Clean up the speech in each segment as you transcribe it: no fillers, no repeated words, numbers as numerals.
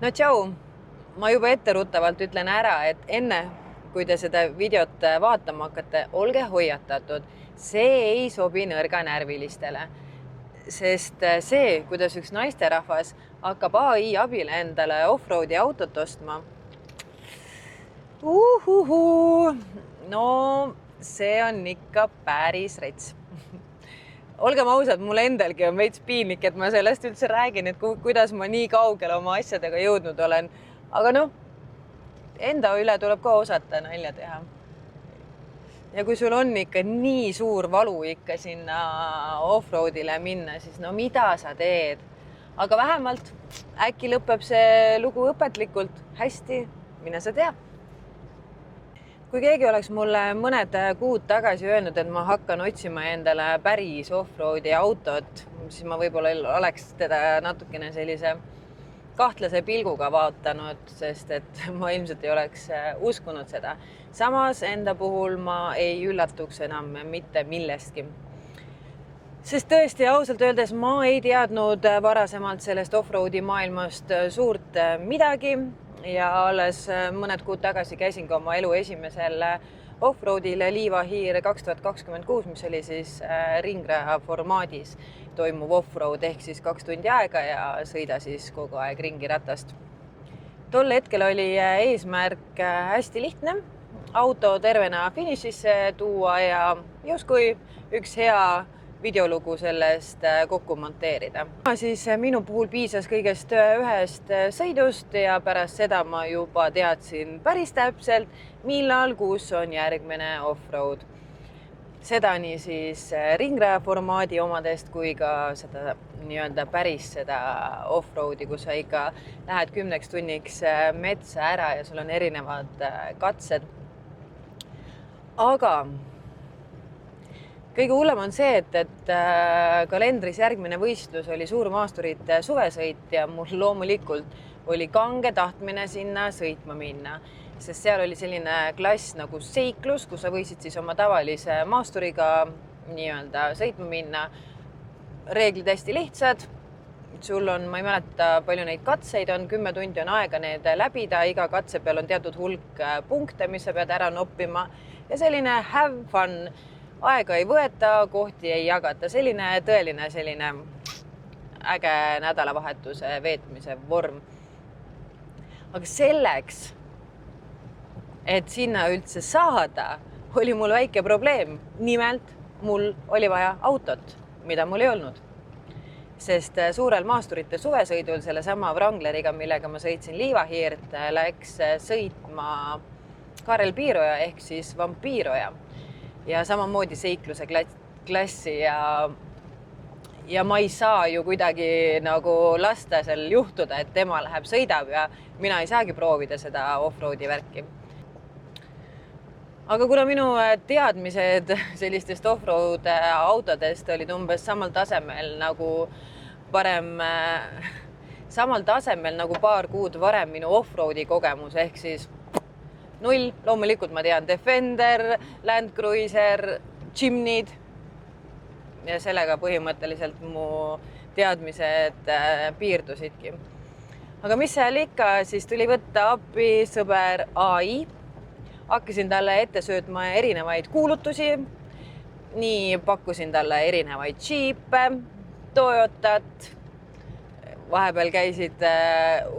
No tšau, ma juba etteruttavalt ütlen ära, et enne kui te seda videot vaatama hakkate, olge hoiatatud, see ei sobi nõrganärvilistele. Sest see, kuidas üks naisterahvas hakkab AI abil endale offroadi autot ostma. No see on ikka päris rets. Olgem ausad, mulle endalgi on veits piinlik, et ma sellest üldse räägin, et kuidas ma nii kaugele oma asjadega jõudnud olen. Aga noh, enda üle tuleb ka osata nalja teha. Ja kui sul on ikka nii suur valu ikka sinna offroadile minna, siis no mida sa teed? Aga vähemalt äkki lõpeb see lugu õpetlikult. Hästi, mine sa tea. Kui keegi oleks mulle mõned kuud tagasi öelnud, et ma hakkan otsima endale päris offroadi autot, siis ma võib-olla oleks teda natukene sellise kahtlase pilguga vaatanud, sest et ma ilmselt ei oleks uskunud seda. Samas enda puhul ma ei üllatuks enam mitte millestki. Sest tõesti ausalt öeldes ma ei teadnud varasemalt sellest offroadi maailmast suurt midagi ja alles mõned kuud tagasi käisin ka oma elu esimesel offroadil Liivahiir 2026, mis oli siis ringraja formaadis toimuv offroad ehk siis 2 tundi aega ja sõida siis kogu aeg ringi ratast. Tol hetkel oli eesmärk hästi lihtne, auto tervena finišisse tuua ja justkui üks hea videolugu sellest kokku monteerida. Siis minu puhul piisas kõigest ühest sõidust ja pärast seda ma juba teadsin päris täpselt, millal, kus on järgmine offroad. Seda nii siis ringraja formaadi omadest kui ka seda nii-öelda päris seda offroadi, kus sa ikka lähed 10 tunniks metsa ära ja sul on erinevad katsed. Aga kõige hullem on see, et kalendris järgmine võistlus oli suurmaasturite suvesõit ja mul loomulikult oli kange tahtmine sinna sõitma minna, sest seal oli selline klass nagu seiklus, kus sa võisid siis oma tavalise maasturiga nii-öelda sõitma minna. Reeglid hästi lihtsad. Sul on, ma ei mäleta, palju neid katseid on, 10 tundi on aega need läbida, iga katse peal on teatud hulk punkte, mis sa pead ära noppima ja selline have fun. Aega ei võeta, kohti ei jagata, selline tõeline selline äge nädalavahetuse veetmise vorm. Aga selleks, et sinna üldse saada, oli mul väike probleem. Nimelt, mul oli vaja autot, mida mul ei olnud. Sest suurel maasturite suvesõidul selle sama Wrangleriga, millega ma sõitsin Liivahiirt, läks sõitma Karel Piiroja ehk siis Vampiiroja. Ja samamoodi seikluse klassi ja ma ei saa ju kuidagi nagu lasta seal juhtuda, et tema läheb sõidab ja mina ei saagi proovida seda offroadi värki. Aga kuna minu teadmised sellistest offroad autodest olid umbes samal tasemel nagu paar kuud varem minu offroadi kogemus ehk siis 0, loomulikult ma tean Defender, Land Cruiser, Jimnid ja sellega põhimõtteliselt mu teadmised piirdusidki. Aga mis seal ikka, siis tuli võtta appi sõber AI. Hakkasin talle ette söötma erinevaid kuulutusi. Nii pakkusin talle erinevaid Jeepe, Toyotat. Vahepeal käisid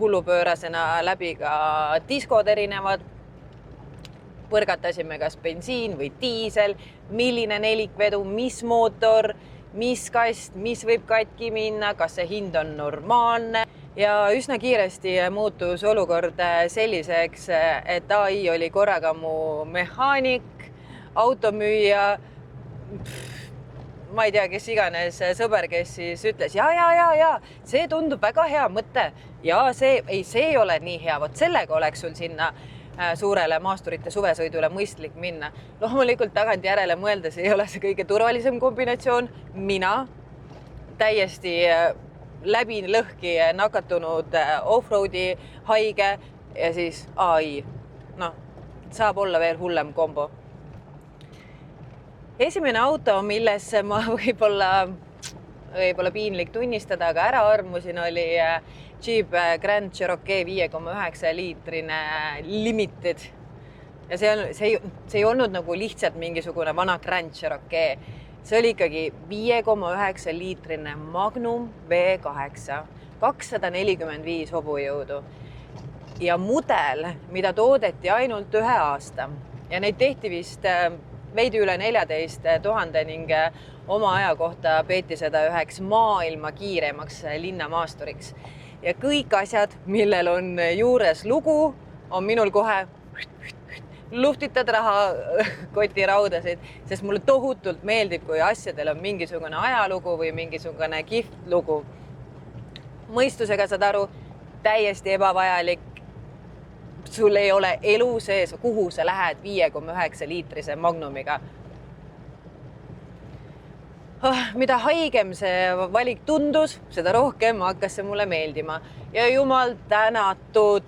hullupöörasena läbi ka diskod erinevad. Põrgatasime kas bensiin või diisel, milline nelikvedu, mis mootor, mis kast, mis võib katki minna, kas see hind on normaalne. Ja üsna kiiresti muutus olukord selliseks, et AI oli korraga mu mehaanik, automüüja, ma ei tea, kes iganes sõber, kes siis ütles, ja, see tundub väga hea mõte ja see ei ole nii hea, vot sellega oleks sul sinna suurele maasturite suvesõidule mõistlik minna. Loomulikult tagant järele mõeldes ei ole see kõige turvalisem kombinatsioon. Mina täiesti läbi lõhki nakatunud offroadi haige ja siis AI. No, saab olla veel hullem kombo. Esimene auto, millesse ma võib-olla piinlik tunnistada, aga ära armusin, oli Jeep Grand Cherokee 5,9 liitrine limited. Ja see ei olnud nagu lihtsalt mingisugune vana Grand Cherokee. See oli ikkagi 5,9 liitrine Magnum V8, 245 hobujõudu. Ja mudel, mida toodeti ainult 1 aasta. Ja neid tehti vist veidi üle 14 000 ning oma aja kohta peeti seda üheks maailma kiiremaks linnamaasturiks. Ja kõik asjad, millel on juures lugu, on minul kohe luhtitad rahakoti raudasid, sest mulle tohutult meeldib, kui asjadel on mingisugune ajalugu või mingisugune kihvt lugu. Mõistusega saad aru, täiesti ebavajalik. Sul ei ole elu sees, kuhu sa lähed 5,9 liitrise Magnumiga. Mida haigem see valik tundus, seda rohkem hakkas see mulle meeldima. Ja jumal tänatud,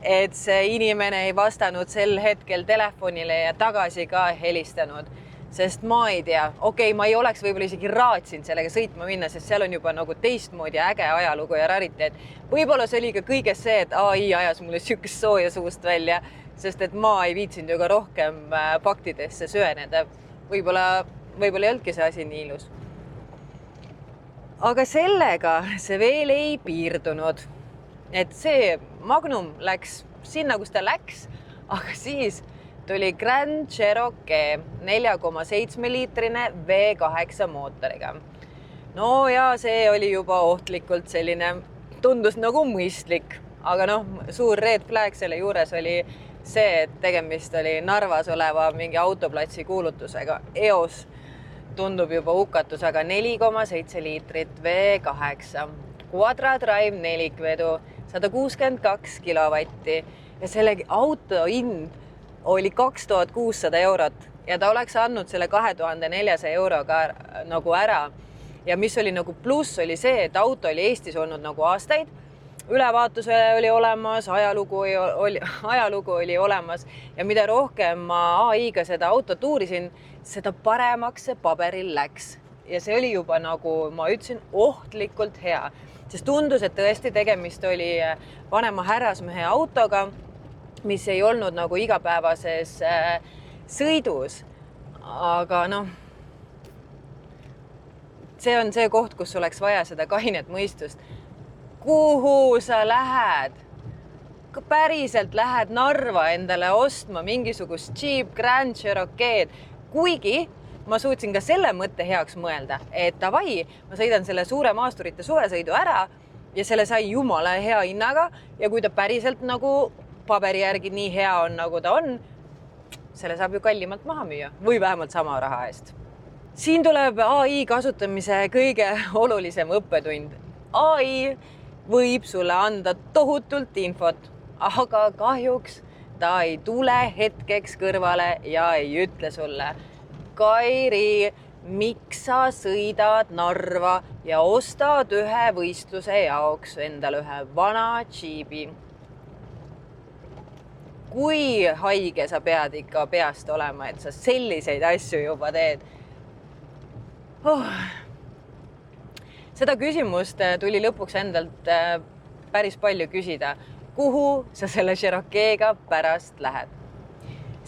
et see inimene ei vastanud sel hetkel telefonile ja tagasi ka helistanud. Sest ma ei tea, ma ei oleks võib-olla isegi raatsin sellega sõitma minna, sest seal on juba nagu teistmoodi äge ajalugu ja rariteet. Võib-olla see oli ka kõiges see, et AI ajas mulle sükest sooja suust välja, sest et ma ei viitsinud ju ka rohkem faktidesse süveneda. Võib-olla ei olnudki see asi nii ilus. Aga sellega see veel ei piirdunud. Et see Magnum läks sinna, kus ta läks, aga siis tuli Grand Cherokee 4,7 liitrine V8 mootoriga. No ja see oli juba ohtlikult selline, tundus nagu mõistlik, aga suur red flag selle juures oli see, et tegemist oli Narvas oleva mingi autoplatsi kuulutusega. EOS tundub juba hukatus, aga 4,7 liitrit V8, Quadra Drive nelikvedu, 162 kilovatti ja selle auto hind oli 2600 eurot ja ta oleks andnud selle 2400 euroga nagu ära. Ja mis oli nagu pluss oli see, et auto oli Eestis olnud nagu aastaid. Ülevaatuse oli olemas, ajalugu oli olemas ja mida rohkem ma AI-ga seda autot uurisin, seda paremaks see paberil läks. Ja see oli juba nagu ma ütlesin ohtlikult hea, sest tundus, et tõesti tegemist oli vanema härrasmehe autoga, mis ei olnud nagu igapäevases sõidus, aga see on see koht, kus oleks vaja seda kainet mõistust. Kuhu sa lähed? Päriselt lähed Narva endale ostma mingisugust Jeep Grand Cherokeed, kuigi ma suutsin ka selle mõtte heaks mõelda, et davai, ma sõidan selle suure maasturite suvesõidu ära ja selle sai jumala hea hinnaga ja kui ta päriselt nagu paberi järgi nii hea on, nagu ta on, selle saab ju kallimalt maha müüa või vähemalt sama raha eest. Siin tuleb AI kasutamise kõige olulisem õppetund. AI võib sulle anda tohutult infot, aga kahjuks ta ei tule hetkeks kõrvale ja ei ütle sulle, Kairi, miks sa sõidad Narva ja ostad ühe võistluse jaoks endale ühe vana Jeepi. Kui haige sa pead ikka peast olema, et sa selliseid asju juba teed. Seda küsimust tuli lõpuks endalt päris palju küsida. Kuhu sa selle Cherokeega pärast lähed?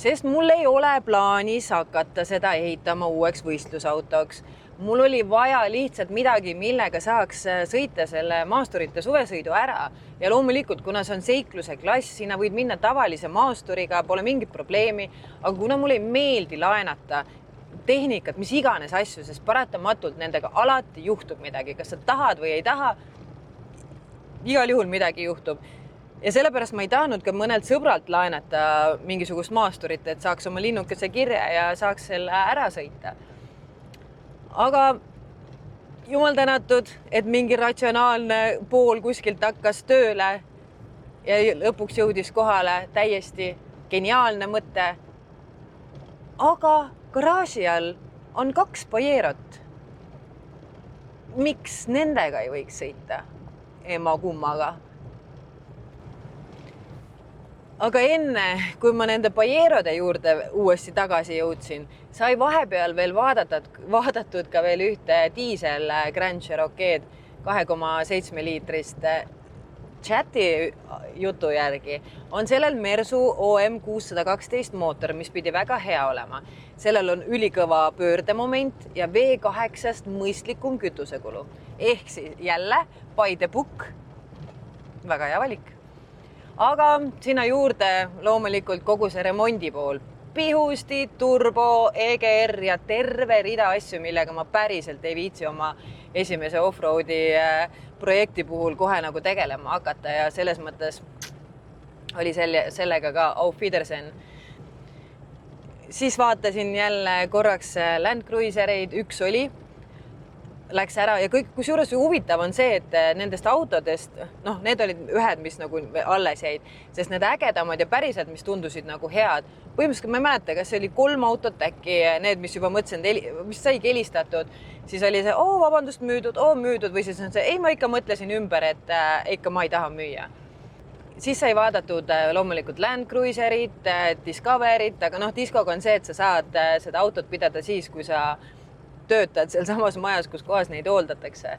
Sest mul ei ole plaanis hakata seda ehitama uueks võistlusautoks. Mul oli vaja lihtsalt midagi, millega saaks sõita selle maasturite suvesõidu ära. Ja loomulikult, kuna see on seikluse klass, sinna võid minna tavalise maasturiga, pole mingit probleemi. Aga kuna mul ei meeldi laenata tehnikat, mis iganes asju, sest paratamatult nendega alati juhtub midagi. Kas sa tahad või ei taha, igal juhul midagi juhtub. Ja sellepärast ma ei tahtnud ka mõnelt sõbralt laenata mingisugust maasturit, et saaks oma linnukese kirja ja saaks selle ära sõita. Aga jumal tänatud, et mingi ratsionaalne pool kuskilt hakkas tööle ja lõpuks jõudis kohale täiesti geniaalne mõte. Aga garaaži all on 2 Pajerot. Miks nendega ei võiks sõita ema kummaga? Aga enne, kui ma nende Pajerode juurde uuesti tagasi jõudsin, sai vahepeal veel vaadatud ka veel ühte diisel Grand Cherokeed 2,7 liitrist. Chati jutu järgi on sellel Mersu OM612 mootor, mis pidi väga hea olema. Sellel on ülikõva pöördemoment ja V8-st mõistlikum kütusekulu. Ehk siis jälle by the book. Väga hea valik. Aga sinna juurde loomulikult kogu see remondi pool. Pihusti, turbo, EGR ja terve rida asju, millega ma päriselt ei viitsi oma esimese offroadi projekti puhul kohe nagu tegelema hakata ja selles mõttes oli sellega ka auf Wiedersehen. Siis vaatasin jälle korraks Land Cruisereid, üks oli, läks ära ja kõik, kusjuures huvitav on see, et nendest autodest, need olid ühed, mis nagu alles jäid, sest need ägedamad ja päriselt, mis tundusid nagu head. Põhimõtteliselt ma ei mäleta, kas see oli 3 autot äkki, need, mis juba mõtlesin, mis saigi helistatud, siis oli see, vabandust, müüdud või siis on see, ei, ma ikka mõtlesin ümber, et ikka ma ei taha müüa. Siis sai vaadatud loomulikult Land Cruiserit, Discoverit, aga Discoga on see, et sa saad seda autot pidada siis, kui sa töötad seal samas majas, kus kohas neid hooldatakse.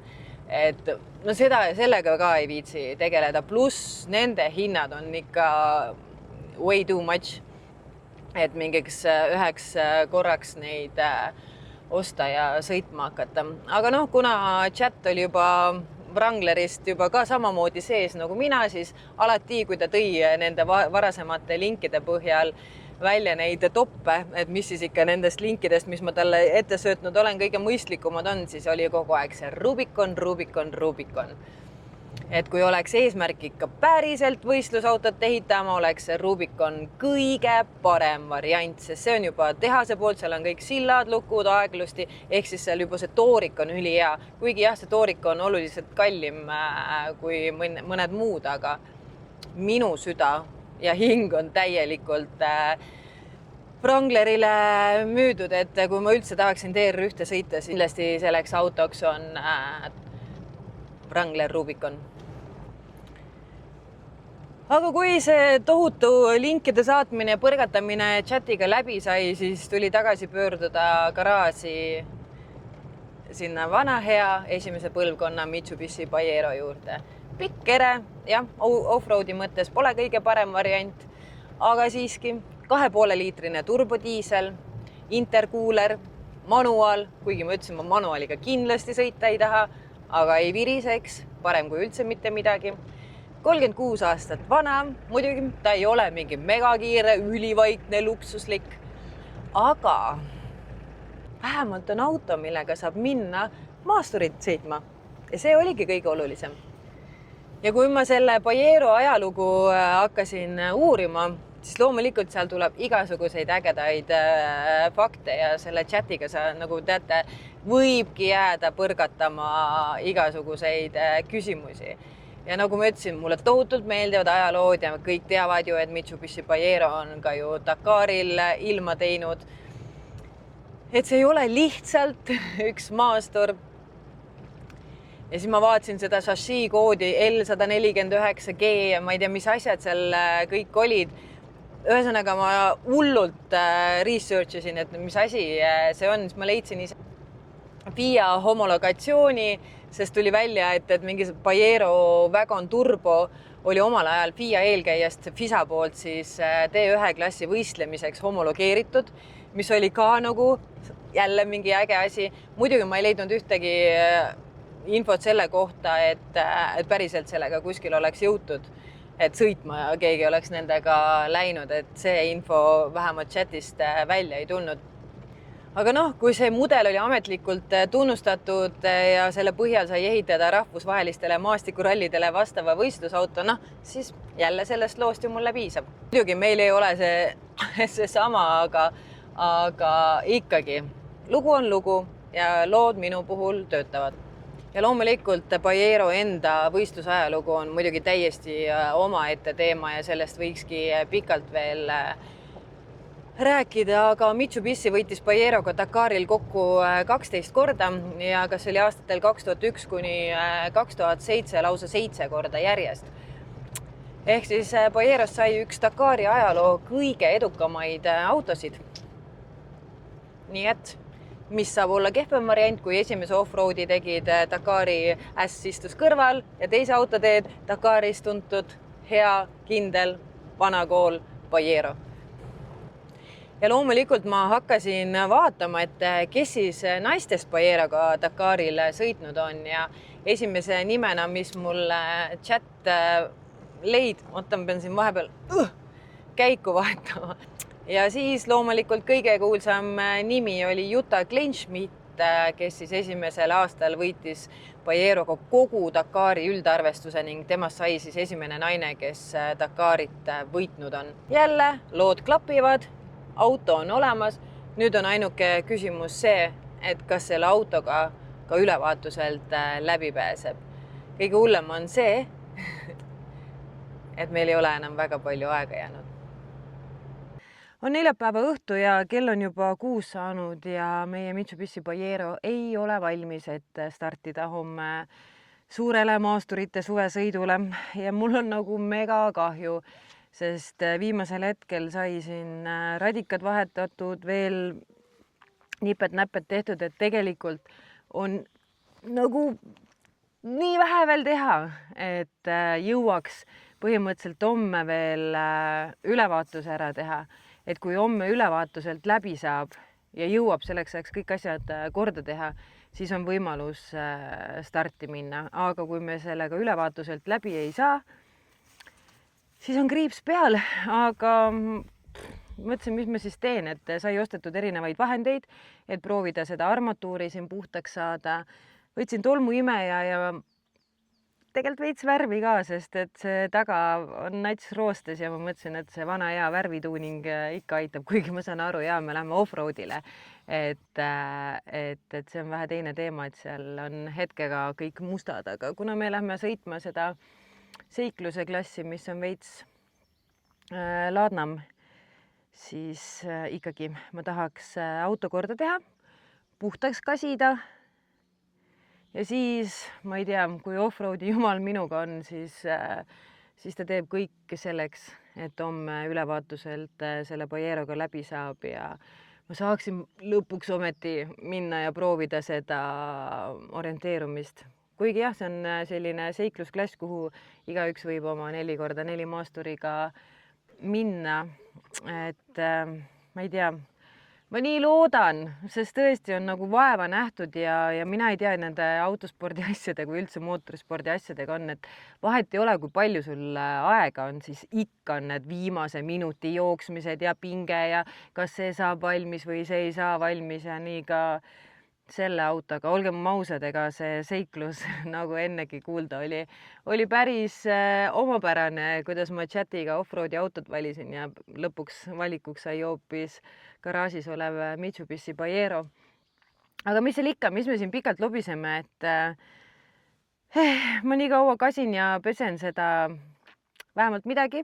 Et sellega ka ei viitsi tegeleda, pluss nende hinnad on ikka way too much, et mingiks üheks korraks neid osta ja sõitma hakata. Aga kuna chat oli juba Wranglerist juba ka samamoodi sees nagu mina, siis alati, kui ta tõi nende varasemate linkide põhjal välja neid toppe, et mis siis ikka nendest linkidest, mis ma talle ette söötnud olen, kõige mõistlikumad on, siis oli kogu aeg see Rubicon. Et kui oleks eesmärk ikka päriselt võistlusautot ehitama, oleks see Rubicon kõige parem variant, sest see on juba tehase poolt, seal on kõik sillad, lukud, aeglusti, ehk siis seal juba see toorik on ülihea. Kuigi jah, see toorik on oluliselt kallim kui mõned muud, aga minu süda ja hing on täielikult Wranglerile müüdud, et kui ma üldse tahaksin TR1 sõita, siis kindlasti selleks autoks on Wrangler Rubicon. Aga kui see tohutu linkide saatmine ja põrgatamine chatiga läbi sai, siis tuli tagasi pöörduda garaaži sinna vana hea esimese põlvkonna Mitsubishi Pajero juurde. Pikk ere, jah, offroadi mõttes pole kõige parem variant, aga siiski 2,5-liitrine turbodiisel, interkuuler, manuaal, kuigi ma ütlesin, ma manuaaliga kindlasti sõita ei taha, aga ei viriseks, parem kui üldse mitte midagi. 36 aastat vana, muidugi ta ei ole mingi megakiire, ülivaikne, luksuslik, aga vähemalt on auto, millega saab minna maasturit sõitma ja see oligi kõige olulisem. Ja kui ma selle Pajero ajalugu hakkasin uurima, siis loomulikult seal tuleb igasuguseid ägedaid fakte ja selle chatiga sa nagu teate, võibki jääda põrgatama igasuguseid küsimusi. Ja nagu ma ütlesin, mulle tohutult meeldivad ajalood ja kõik teavad ju, et Mitsubishi Pajero on ka ju Dakaril ilma teinud. Et see ei ole lihtsalt üks maastur. Ja siis ma vaatasin seda chassis koodi L149G ja ma ei tea, mis asjad seal kõik olid. Ühesõnaga ma hullult research isin, et mis asi see on, siis ma leidsin ise FIA homologatsiooni, sest tuli välja, et mingi Pajero Wagon Turbo oli omal ajal FIA eelkäijast FISA poolt siis D1 klassi võistlemiseks homologeeritud, mis oli ka nagu jälle mingi äge asi. Muidugi ma ei leidnud ühtegi infot selle kohta, et päriselt sellega kuskil oleks jõutud, et sõitma ja keegi oleks nendega läinud, et see info vähemalt chatist välja ei tulnud. Aga kui see mudel oli ametlikult tunnustatud ja selle põhjal sai ehitada rahvusvahelistele maastikurallidele vastava võistlusauto, siis jälle sellest loost ju mulle piisab. Muidugi meil ei ole see sama, aga ikkagi lugu on lugu ja lood minu puhul töötavad. Ja loomulikult Pajero enda võistlusajalugu on muidugi täiesti omaette teema ja sellest võikski pikalt veel rääkida, aga Mitsubishi võitis Pajeroga Dakaril kokku 12 korda ja kas oli aastatel 2001 kuni 2007 lausa 7 korda järjest. Ehk siis Pajerost sai üks Dakari ajaloo kõige edukamaid autosid. Nii et mis saab olla kehvem variant, kui esimese off-roadi tegid Dakari äss istus kõrval ja teise auto teed Dakaris tuntud hea, kindel, vana kool Pajero. Ja loomulikult ma hakkasin vaatama, et kes siis naistest Pajeroga Dakaril sõitnud on ja esimese nimena, mis mulle chat leid, ma pean siin vahepeal käiku vahetama. Ja siis loomulikult kõige kuulsam nimi oli Jutta Kleinschmidt, kes siis esimesel aastal võitis Pajeroga kogu Dakari üldarvestuse ning temast sai siis esimene naine, kes Dakarit võitnud on. Jälle lood klapivad, auto on olemas. Nüüd on ainuke küsimus see, et kas selle autoga ka ülevaatuselt läbi pääseb. Kõige hullem on see, et meil ei ole enam väga palju aega jäänud. On neljapäeva õhtu ja kell on juba 6 saanud ja meie Mitsubishi Pajero ei ole valmis, et startida homme suurele maasturite suvesõidule ja mul on nagu mega kahju, sest viimasel hetkel sai siin radikad vahetatud, veel nipet-näpet tehtud, et tegelikult on nagu nii vähe veel teha, et jõuaks põhimõtteliselt homme veel ülevaatus ära teha. Et kui homme ülevaatuselt läbi saab ja jõuab selleks ajaks kõik asjad korda teha, siis on võimalus starti minna. Aga kui me sellega ülevaatuselt läbi ei saa, siis on kriips peal. Aga mõtlesin, mis ma siis teen, et sai ostetud erinevaid vahendeid, et proovida seda armatuuri siin puhtaks saada. Võtsin tolmuimeja ja tegelikult veits värvi ka, sest et see taga on nats roostes ja ma mõtlesin, et see vana hea värvituuning ikka aitab, kuigi ma saan aru, ja me läheme off-roadile. Et see on vähe teine teema, et seal on hetkega kõik mustad, aga kuna me lähme sõitma seda seikluse klassi, mis on veits laadnam, siis ikkagi ma tahaks auto korda teha, puhtaks kasida. Ja siis, ma ei tea, kui off-roadi jumal minuga on, siis ta teeb kõik selleks, et homme ülevaatuselt selle Pajeroga läbi saab ja ma saaksin lõpuks ometi minna ja proovida seda orienteerumist. Kuigi jah, see on selline seiklusklass, kuhu igaüks võib oma 4x4 maasturiga minna, et ma ei tea, ma nii loodan, sest tõesti on nagu vaeva nähtud ja mina ei tea nende autospordi asjadega või üldse mootorispordi asjadega on, et vahet ei ole, kui palju sul aega on, siis ikka on need viimase minuti jooksmised ja pinge ja kas see saab valmis või see ei saa valmis ja nii ka selle autoga. Olgem ausad, ega see seiklus, nagu ennegi kuulda oli päris omapärane, kuidas ma chatiga off-roadi autot valisin ja lõpuks valikuks sai hoopis garaažis olev Mitsubishi Pajero. Aga mis seal ikka, mis me siin pikalt lobiseme, et ma nii kaua kasin ja pesen seda vähemalt midagi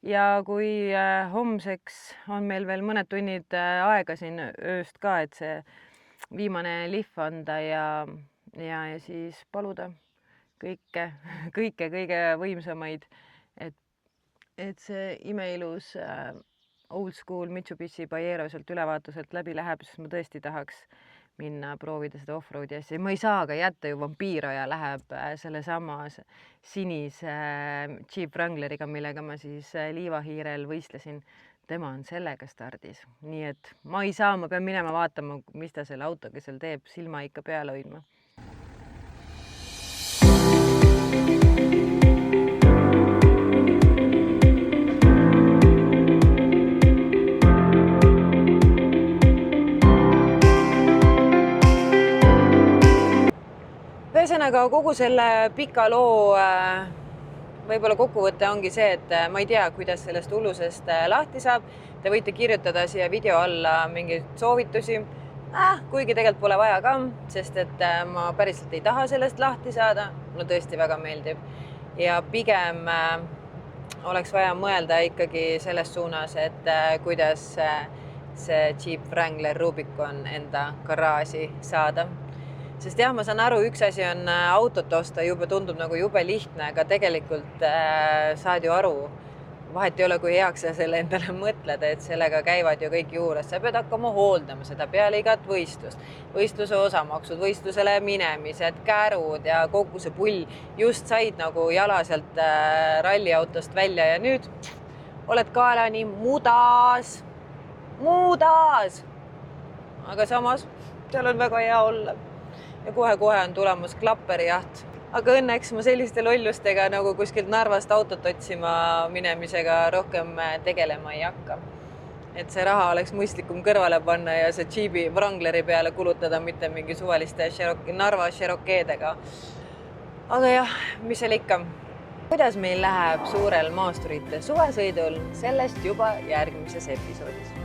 ja kui homseks on meil veel mõned tunnid aega siin ööst ka, et see viimane lihv anda ja siis paluda kõike kõige võimsamaid, et see imeilus old school Mitsubishi Pajero sealt ülevaatuselt läbi läheb, sest ma tõesti tahaks minna proovida seda off-roadi asja. Ma ei saa ka jätta ju vampiiroja läheb selle sama sinise Jeep Wrangleriga, millega ma siis Liivahiirel võistlesin. Tema on sellega stardis. Nii et ma ei saa, ma pean minema vaatama, mis ta selle autoga seal teeb, silma ikka peale hoidma. Ühesõnaga kogu selle pika loo võib-olla kokkuvõte ongi see, et ma ei tea, kuidas sellest hullusest lahti saab. Te võite kirjutada siia video alla mingeid soovitusi, kuigi tegelikult pole vaja ka, sest et ma päriselt ei taha sellest lahti saada. Mulle tõesti väga meeldib. Ja pigem oleks vaja mõelda ikkagi selles suunas, et kuidas see Jeep Wrangler Rubicon enda garaaži saada. Sest jah, ma saan aru, üks asi on autot osta, tundub nagu jube lihtne, aga tegelikult saad ju aru, vahet ei ole, kui heaks sa selle endale mõtled, et sellega käivad ju kõik juures. Sa pead hakkama hooldama seda peale igat võistlust. Võistluse osamaksud, võistlusele minemised, kärud ja kogu see pull. Just said nagu jala sealt ralliautost välja ja nüüd oled kaelani mudas. Aga samas seal on väga hea olla. Ja kohe-kohe on tulemas klapperijaht. Aga õnneks ma selliste lollustega nagu kuskilt Narvast autot otsima minemisega rohkem tegelema ei hakka. Et see raha oleks mõistlikum kõrvale panna ja see Jeepi Wrangleri peale kulutada, mitte mingi suvaliste Narva Cherokeedega. Aga jah, mis seal ikka? Kuidas meil läheb suurel maasturite suvesõidul, sellest juba järgmises episoodis.